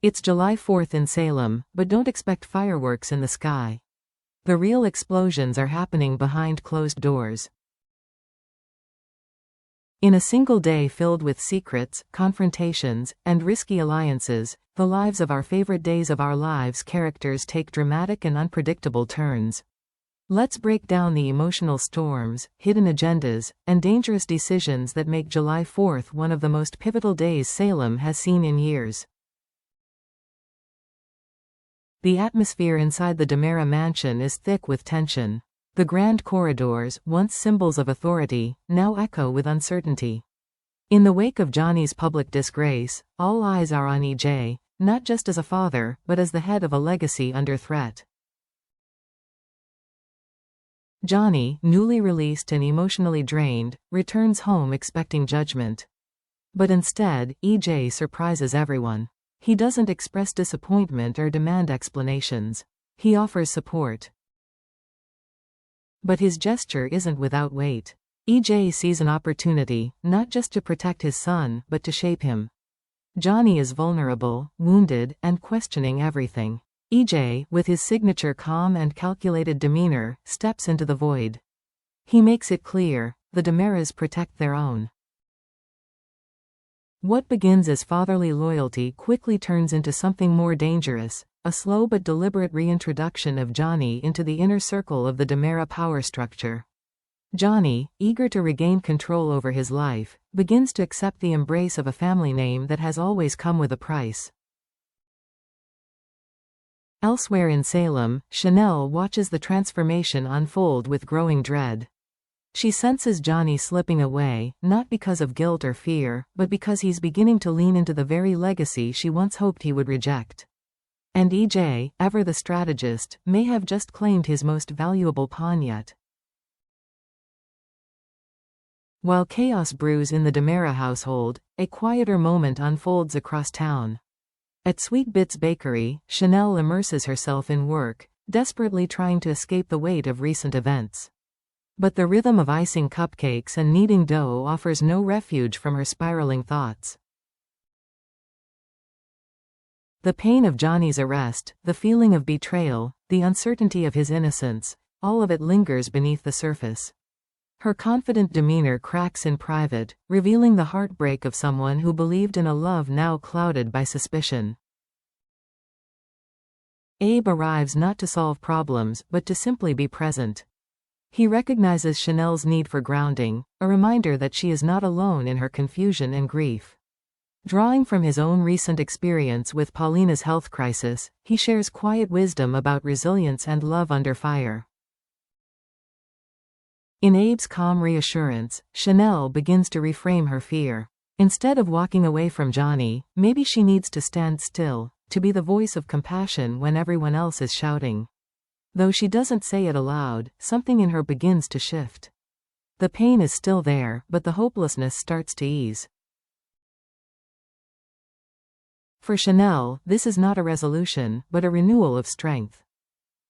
It's July 4th in Salem, but don't expect fireworks in the sky. The real explosions are happening behind closed doors. In a single day filled with secrets, confrontations, and risky alliances, the lives of our favorite days of our lives characters take dramatic and unpredictable turns. Let's break down the emotional storms, hidden agendas, and dangerous decisions that make July 4th one of the most pivotal days Salem has seen in years. The atmosphere inside the DeMera mansion is thick with tension. The grand corridors, once symbols of authority, now echo with uncertainty. In the wake of Johnny's public disgrace, all eyes are on EJ, not just as a father, but as the head of a legacy under threat. Johnny, newly released and emotionally drained, returns home expecting judgment. But instead, EJ surprises everyone. He doesn't express disappointment or demand explanations. He offers support. But his gesture isn't without weight. EJ sees an opportunity, not just to protect his son, but to shape him. Johnny is vulnerable, wounded, and questioning everything. EJ, with his signature calm and calculated demeanor, steps into the void. He makes it clear, the DeMeras protect their own. What begins as fatherly loyalty quickly turns into something more dangerous, a slow but deliberate reintroduction of Johnny into the inner circle of the DeMera power structure. Johnny, eager to regain control over his life, begins to accept the embrace of a family name that has always come with a price. Elsewhere in Salem, Chanel watches the transformation unfold with growing dread. She senses Johnny slipping away, not because of guilt or fear, but because he's beginning to lean into the very legacy she once hoped he would reject. And EJ, ever the strategist, may have just claimed his most valuable pawn yet. While chaos brews in the DeMera household, a quieter moment unfolds across town. At Sweet Bits Bakery, Chanel immerses herself in work, desperately trying to escape the weight of recent events. But the rhythm of icing cupcakes and kneading dough offers no refuge from her spiraling thoughts. The pain of Johnny's arrest, the feeling of betrayal, the uncertainty of his innocence, all of it lingers beneath the surface. Her confident demeanor cracks in private, revealing the heartbreak of someone who believed in a love now clouded by suspicion. Abe arrives not to solve problems, but to simply be present. He recognizes Chanel's need for grounding, a reminder that she is not alone in her confusion and grief. Drawing from his own recent experience with Paulina's health crisis, he shares quiet wisdom about resilience and love under fire. In Abe's calm reassurance, Chanel begins to reframe her fear. Instead of walking away from Johnny, maybe she needs to stand still, to be the voice of compassion when everyone else is shouting. Though she doesn't say it aloud, something in her begins to shift. The pain is still there, but the hopelessness starts to ease. For Chanel, this is not a resolution, but a renewal of strength.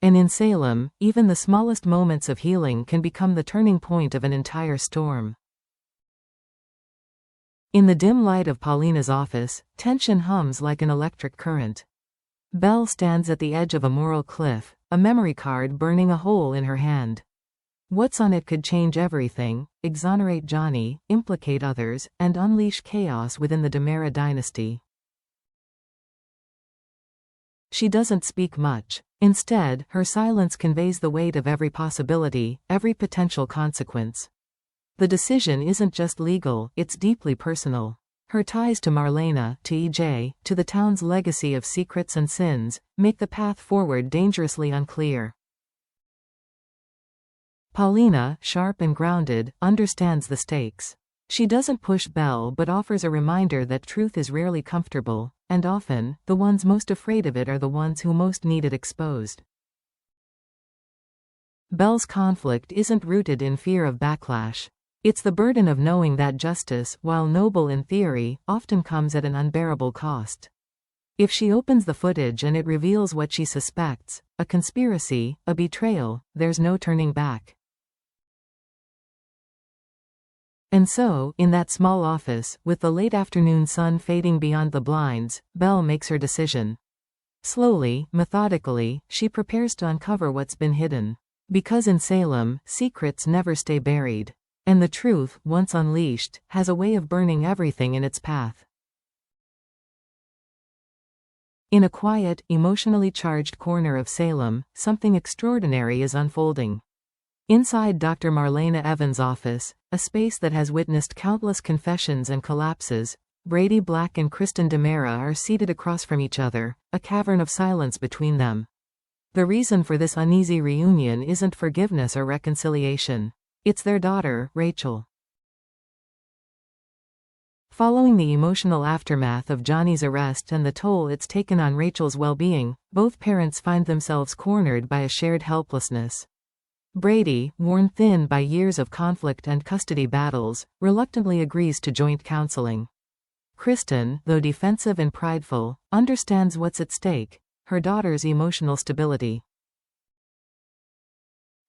And in Salem, even the smallest moments of healing can become the turning point of an entire storm. In the dim light of Paulina's office, tension hums like an electric current. Belle stands at the edge of a moral cliff, a memory card burning a hole in her hand. What's on it could change everything, exonerate Johnny, implicate others, and unleash chaos within the DeMera dynasty. She doesn't speak much. Instead, her silence conveys the weight of every possibility, every potential consequence. The decision isn't just legal, it's deeply personal. Her ties to Marlena, to EJ, to the town's legacy of secrets and sins, make the path forward dangerously unclear. Paulina, sharp and grounded, understands the stakes. She doesn't push Belle but offers a reminder that truth is rarely comfortable, and often, the ones most afraid of it are the ones who most need it exposed. Belle's conflict isn't rooted in fear of backlash. It's the burden of knowing that justice, while noble in theory, often comes at an unbearable cost. If she opens the footage and it reveals what she suspects, a conspiracy, a betrayal, there's no turning back. And so, in that small office, with the late afternoon sun fading beyond the blinds, Belle makes her decision. Slowly, methodically, she prepares to uncover what's been hidden. Because in Salem, secrets never stay buried. And the truth, once unleashed, has a way of burning everything in its path. In a quiet, emotionally charged corner of Salem, something extraordinary is unfolding. Inside Dr. Marlena Evans' office, a space that has witnessed countless confessions and collapses, Brady Black and Kristen DiMera are seated across from each other, a cavern of silence between them. The reason for this uneasy reunion isn't forgiveness or reconciliation. It's their daughter, Rachel. Following the emotional aftermath of Johnny's arrest and the toll it's taken on Rachel's well-being, both parents find themselves cornered by a shared helplessness. Brady, worn thin by years of conflict and custody battles, reluctantly agrees to joint counseling. Kristen, though defensive and prideful, understands what's at stake: her daughter's emotional stability.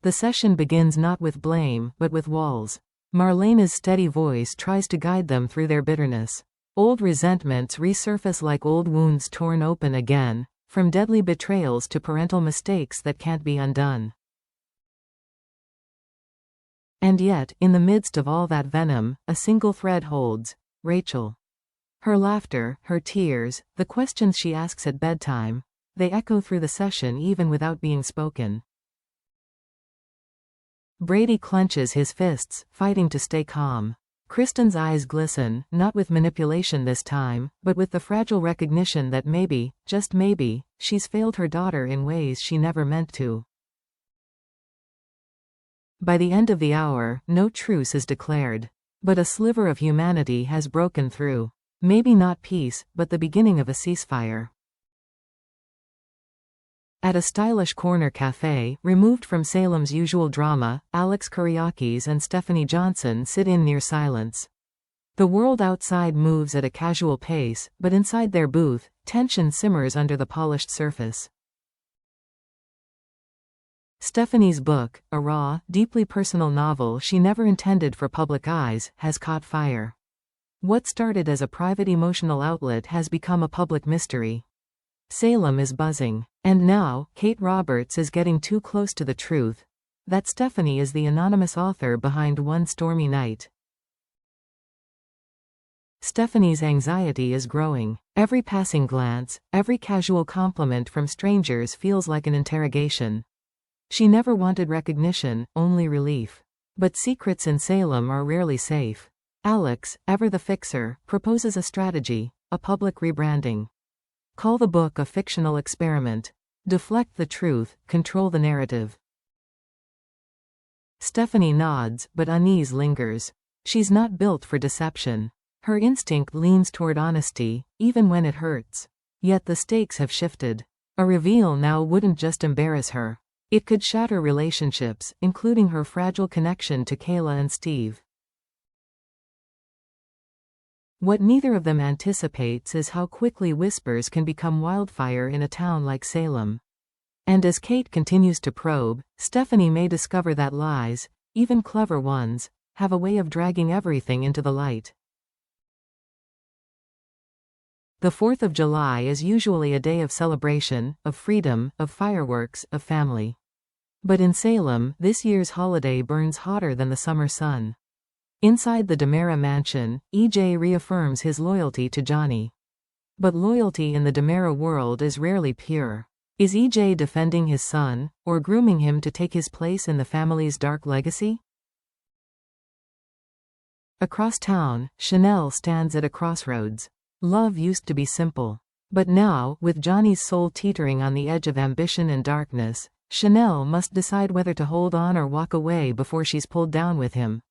The session begins not with blame, but with walls. Marlena's steady voice tries to guide them through their bitterness. Old resentments resurface like old wounds torn open again, from deadly betrayals to parental mistakes that can't be undone. And yet, in the midst of all that venom, a single thread holds: Rachel. Her laughter, her tears, the questions she asks at bedtime, they echo through the session even without being spoken. Brady clenches his fists, fighting to stay calm. Kristen's eyes glisten, not with manipulation this time, but with the fragile recognition that maybe, just maybe, she's failed her daughter in ways she never meant to. By the end of the hour, no truce is declared. But a sliver of humanity has broken through. Maybe not peace, but the beginning of a ceasefire. At a stylish corner cafe, removed from Salem's usual drama, Alex Kyriakis and Stephanie Johnson sit in near silence. The world outside moves at a casual pace, but inside their booth, tension simmers under the polished surface. Stephanie's book, a raw, deeply personal novel she never intended for public eyes, has caught fire. What started as a private emotional outlet has become a public mystery. Salem is buzzing. And now, Kate Roberts is getting too close to the truth: that Stephanie is the anonymous author behind One Stormy Night. Stephanie's anxiety is growing. Every passing glance, every casual compliment from strangers feels like an interrogation. She never wanted recognition, only relief. But secrets in Salem are rarely safe. Alex, ever the fixer, proposes a strategy: a public rebranding. Call the book a fictional experiment. Deflect the truth, control the narrative. Stephanie nods, but unease lingers. She's not built for deception. Her instinct leans toward honesty, even when it hurts. Yet the stakes have shifted. A reveal now wouldn't just embarrass her. It could shatter relationships, including her fragile connection to Kayla and Steve. What neither of them anticipates is how quickly whispers can become wildfire in a town like Salem. And as Kate continues to probe, Stephanie may discover that lies, even clever ones, have a way of dragging everything into the light. The 4th of July is usually a day of celebration, of freedom, of fireworks, of family. But in Salem, this year's holiday burns hotter than the summer sun. Inside the DiMera mansion, EJ reaffirms his loyalty to Johnny. But loyalty in the DiMera world is rarely pure. Is EJ defending his son, or grooming him to take his place in the family's dark legacy? Across town, Chanel stands at a crossroads. Love used to be simple. But now, with Johnny's soul teetering on the edge of ambition and darkness, Chanel must decide whether to hold on or walk away before she's pulled down with him.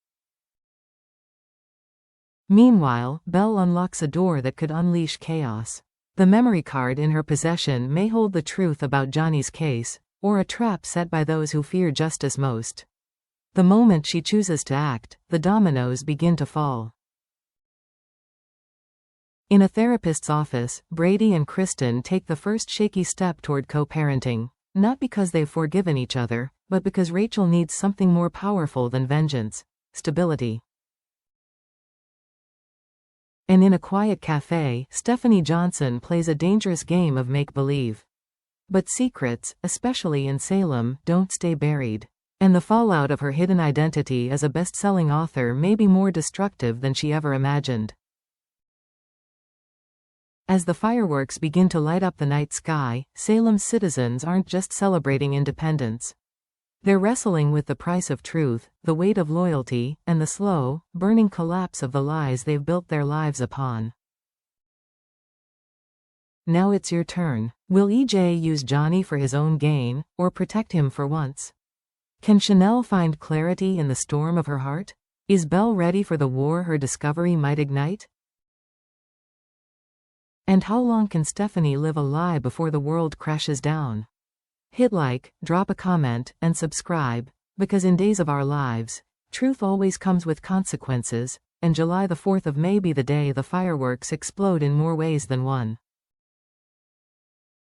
Meanwhile, Belle unlocks a door that could unleash chaos. The memory card in her possession may hold the truth about Johnny's case, or a trap set by those who fear justice most. The moment she chooses to act, the dominoes begin to fall. In a therapist's office, Brady and Kristen take the first shaky step toward co-parenting, not because they've forgiven each other, but because Rachel needs something more powerful than vengeance: stability. And in a quiet cafe, Stephanie Johnson plays a dangerous game of make-believe. But secrets, especially in Salem, don't stay buried. And the fallout of her hidden identity as a best-selling author may be more destructive than she ever imagined. As the fireworks begin to light up the night sky, Salem's citizens aren't just celebrating independence. They're wrestling with the price of truth, the weight of loyalty, and the slow, burning collapse of the lies they've built their lives upon. Now it's your turn. Will EJ use Johnny for his own gain, or protect him for once? Can Chanel find clarity in the storm of her heart? Is Belle ready for the war her discovery might ignite? And how long can Stephanie live a lie before the world crashes down? Hit like, drop a comment, and subscribe, because in days of our lives, truth always comes with consequences, and July the 4th of May be the day the fireworks explode in more ways than one.